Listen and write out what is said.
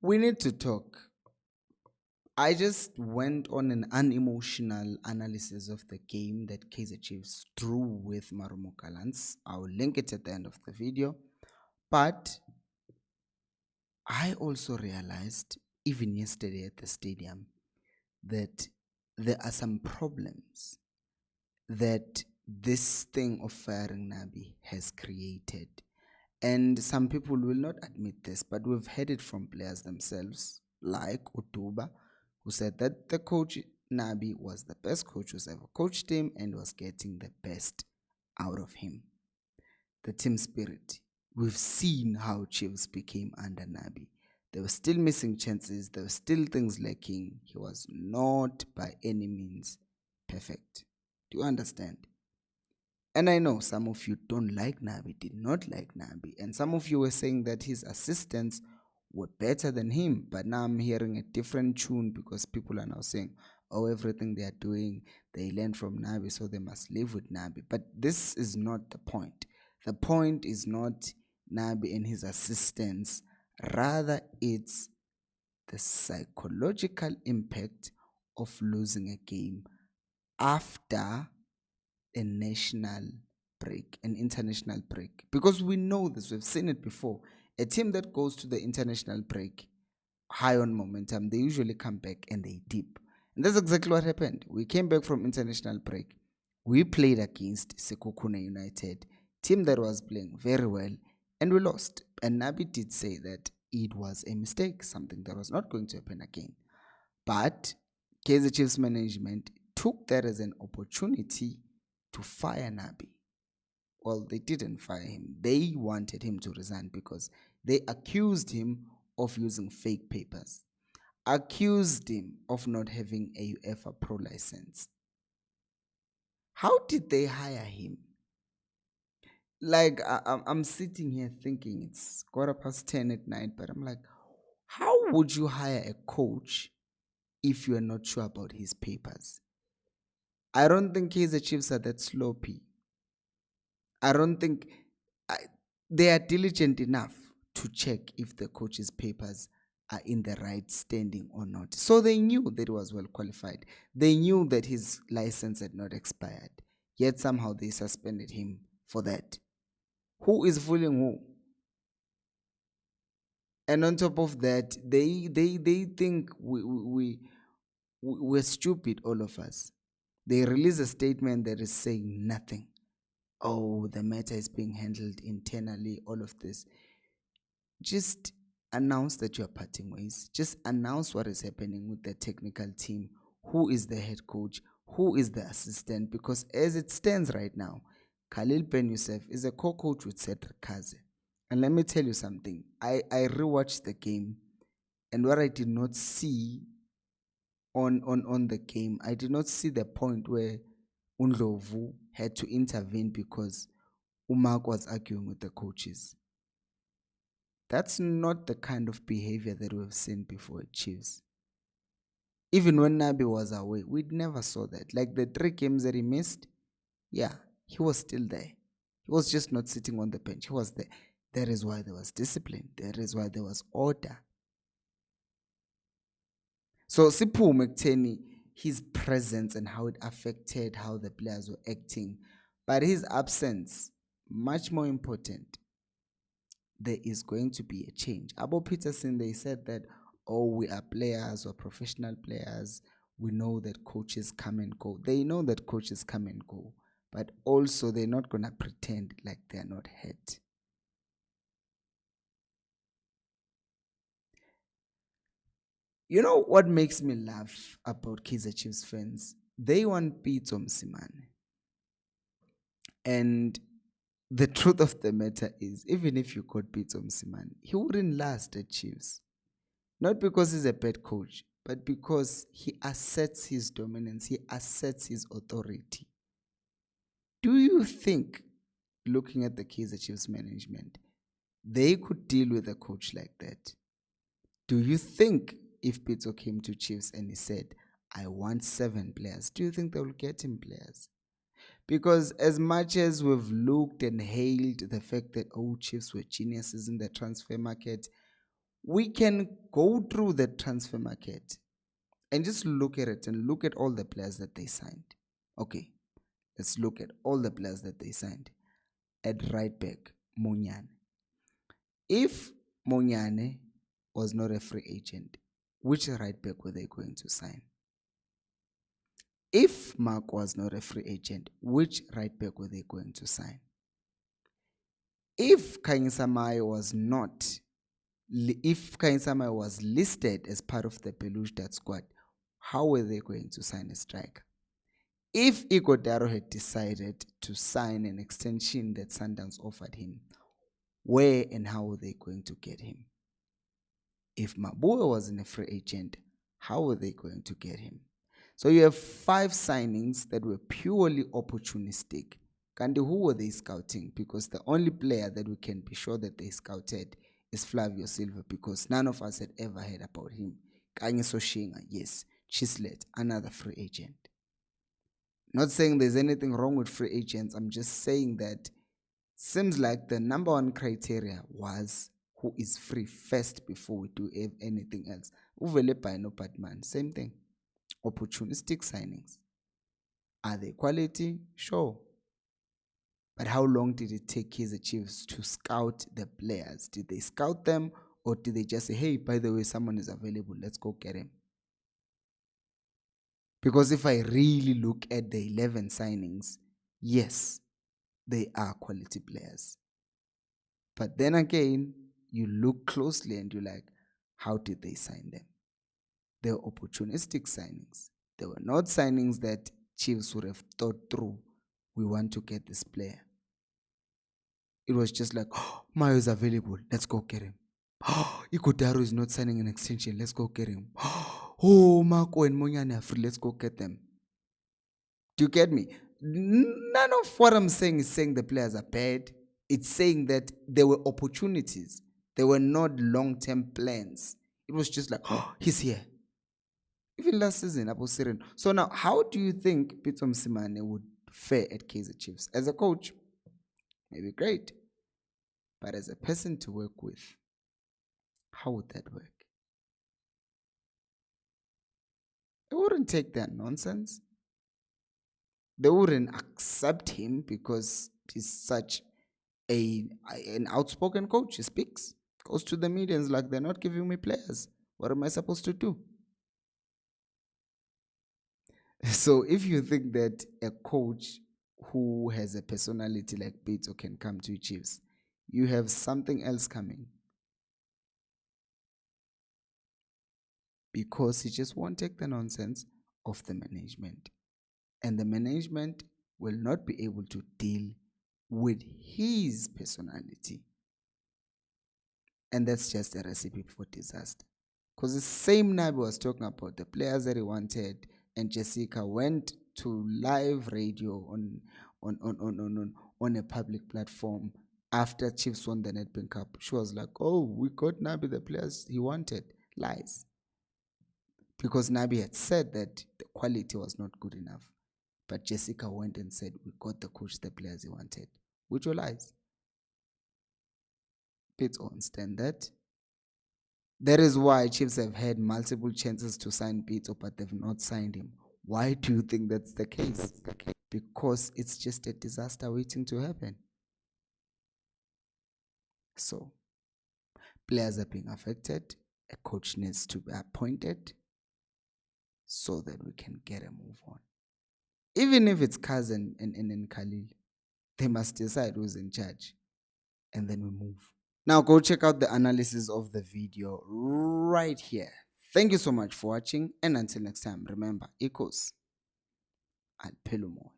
We need to talk. I just went on an unemotional analysis of the game that Kaizer Chiefs drew with Marumo Gallants. I'll link it at the end of the video. But I also realized, even yesterday at the stadium, that there are some problems that this thing of firing Nabi has created. And some people will not admit this, but we've heard it from players themselves, like Utuba, who said that the coach Nabi was the best coach who's ever coached him and was getting the best out of him. The team spirit. We've seen how Chiefs became under Nabi. There were still missing chances, there were still things lacking. He was not by any means perfect. Do you understand? And I know some of you don't like Nabi, did not like Nabi, and some of you were saying that his assistants were better than him. But now I'm hearing a different tune because people are now saying, oh, everything they are doing, they learn from Nabi, so they must live with Nabi. But this is not the point. The point is not Nabi and his assistants, rather, it's the psychological impact of losing a game after a national break, an international break. Because we know this, we've seen it before. A team that goes to the international break high on momentum, they usually come back and they dip. And that's exactly what happened. We came back from international break. We played against Sekukune United, team that was playing very well, and we lost. And Nabi did say that it was a mistake, something that was not going to happen again. But Kaizer Chiefs management took that as an opportunity to fire Nabi. Well, they didn't fire him. They wanted him to resign because they accused him of using fake papers, accused him of not having a UEFA Pro license. How did they hire him? Like, I'm sitting here thinking it's 10:15 at night, but I'm like, how would you hire a coach if you're not sure about his papers? I don't think Kaizer Chiefs are that sloppy. I don't think they are diligent enough to check if the coach's papers are in the right standing or not. So they knew that he was well qualified. They knew that his license had not expired. Yet somehow they suspended him for that. Who is fooling who? And on top of that, they think we're stupid, all of us. They release a statement that is saying nothing. Oh, the matter is being handled internally, all of this. Just announce that you're parting ways. Just announce what is happening with the technical team. Who is the head coach? Who is the assistant? Because as it stands right now, Khalil Ben Youssef is a co-coach with Cedric Kaze. And let me tell you something. I rewatched the game, and what I did not see on the game, I did not see the point where Undlovu had to intervene because Umak was arguing with the coaches. That's not the kind of behavior that we've seen before at Chiefs. Even when Nabi was away, we never saw that. Like the 3 games that he missed, yeah, he was still there. He was just not sitting on the bench. He was there. That is why there was discipline. That is why there was order. So Sipu McTenny, his presence and how it affected how the players were acting, but his absence, much more important, there is going to be a change. Abo Peterson, they said that, oh, we are players or professional players. We know that coaches come and go. They know that coaches come and go, but also they're not going to pretend like they're not hurt. You know what makes me laugh about Kaizer Chiefs fans? They want Pitso Msimane. And the truth of the matter is, even if you got Pitso Msimane, he wouldn't last at Chiefs. Not because he's a bad coach, but because he asserts his dominance, he asserts his authority. Do you think, looking at the Kaizer Chiefs management, they could deal with a coach like that? Do you think if Pitso came to Chiefs and he said, I want 7 players, do you think they will get him players? Because as much as we've looked and hailed the fact that, oh, Chiefs were geniuses in the transfer market, We can go through the transfer market and just look at it and look at all the players that they signed. Okay, let's look at all the players that they signed. At right back, Monyane. If Monyane was not a free agent, which right back were they going to sign? If Mark was not a free agent, which right back were they going to sign? If Kaizer was not, if Kaizer was listed as part of the Belouizdad squad, how were they going to sign a striker? If Ighodaro had decided to sign an extension that Sundowns offered him, where and how were they going to get him? If Mabua wasn't a free agent, how were they going to get him? So you have 5 signings that were purely opportunistic. Kandi, who were they scouting? Because the only player that we can be sure that they scouted is Flavio Silva, because none of us had ever heard about him. Kanye Soshinga, yes. Chislet, another free agent. Not saying there's anything wrong with free agents. I'm just saying that seems like the number one criteria was who is free first before we do anything else. Uvele no Batman, same thing. Opportunistic signings. Are they quality? Sure. But how long did it take Kaizer Chiefs to scout the players? Did they scout them, or did they just say, hey, by the way, someone is available, let's go get him? Because if I really look at the 11 signings, yes, they are quality players. But then again, you look closely and you're like, how did they sign them? They were opportunistic signings. They were not signings that Chiefs would have thought through. We want to get this player. It was just like, oh, Mayo is available, let's go get him. Oh, Ighodaro is not signing an extension, let's go get him. Oh, Marco and Monyane are free, let's go get them. Do you get me? None of what I'm saying is saying the players are bad. It's saying that there were opportunities. They were not long-term plans. It was just like, oh, he's here. Even last season, Abu Siren. So now, how do you think Pitso Msimane would fare at Kaizer Chiefs? As a coach, maybe great. But as a person to work with, how would that work? They wouldn't take that nonsense. They wouldn't accept him because he's such an outspoken coach. He speaks, goes to the media and is like, they're not giving me players. What am I supposed to do? So if you think that a coach who has a personality like Beto can come to Chiefs, you have something else coming. Because he just won't take the nonsense of the management. And the management will not be able to deal with his personality. And that's just a recipe for disaster. Because the same Nabi was talking about the players that he wanted, and Jessica went to live radio on a public platform after Chiefs won the Nedbank Cup. She was like, oh, we got Nabi the players he wanted. Lies. Because Nabi had said that the quality was not good enough. But Jessica went and said, we got the coach the players he wanted. Which were lies. Pits understand that. That is why Chiefs have had multiple chances to sign Pito, but they've not signed him. Why do you think that's the case? Because it's just a disaster waiting to happen. So, players are being affected. A coach needs to be appointed so that we can get a move on. Even if it's Cousin and Khalil, they must decide who's in charge. And then we move. Now go check out the analysis of the video right here. Thank you so much for watching, and until next time, remember, equals al Pelumo.